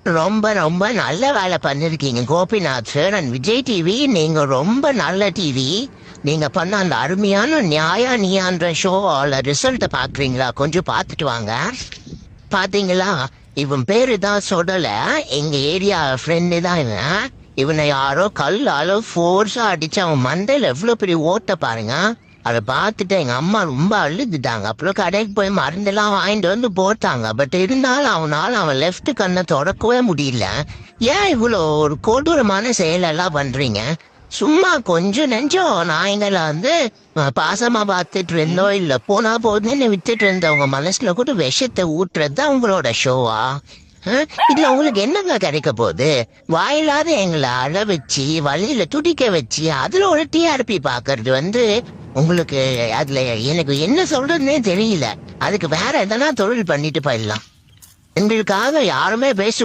ரொம்ப ரொம்ப நல்ல வேலை பண்ணிருக்கீங்க Gopinath sir and Vijay TV. நீங்க ரொம்ப நல்ல டிவி. நீங்க பண்ண அந்த அருமையான நியாயா நீயான்ற ஷோவோட ரிசல்ட்டை பாக்குறீங்களா? கொஞ்சம் பார்த்துட்டு வாங்க. பாத்தீங்களா, இவன் பேரு தான் சொல்லல, எங்க ஏரியா ஃப்ரெண்டு தான் இவன். இவனை யாரோ கல்லால ஃபோர்ஸா அடிச்சு அவன் மண்டையில எவ்வளவு பெரிய ஓட்ட பாருங்க. அதை பார்த்துட்டு எங்க அம்மா ரொம்ப அழுதுட்டாங்க. அப்புறம் கடைக்கு போய் மருந்தெல்லாம் வாங்கிட்டு வந்து போட்டாங்க. பட் இருந்தாலும் அவன் லெஃப்ட் கண்ணை தொடக்கவே முடியல. ஏன் இவ்வளோ ஒரு கொடூரமான செயலெல்லாம் பண்றீங்க? சும்மா கொஞ்சம் நெஞ்சம் நாய்களை பாசமா பார்த்துட்டு இருந்தோம், இல்ல போனா போதுன்னு விட்டுட்டு இருந்தவங்க மனசுல கூட விஷத்தை ஊட்டுறது தான் உங்களோட ஷோவா? இதுல உங்களுக்கு என்னங்க கிடைக்க போகுது? வாயிலாத எங்களை அழ வச்சு வழியில துடிக்க வச்சு அதுல ஒரு டிஆர்பி பாக்குறது உங்களுக்கு அதுல எனக்கு என்ன சொல்றதுன்னே தெரியல. அதுக்கு வேற எதனா தொழில் பண்ணிட்டு போயிடலாம். எங்களுக்காக யாருமே பேச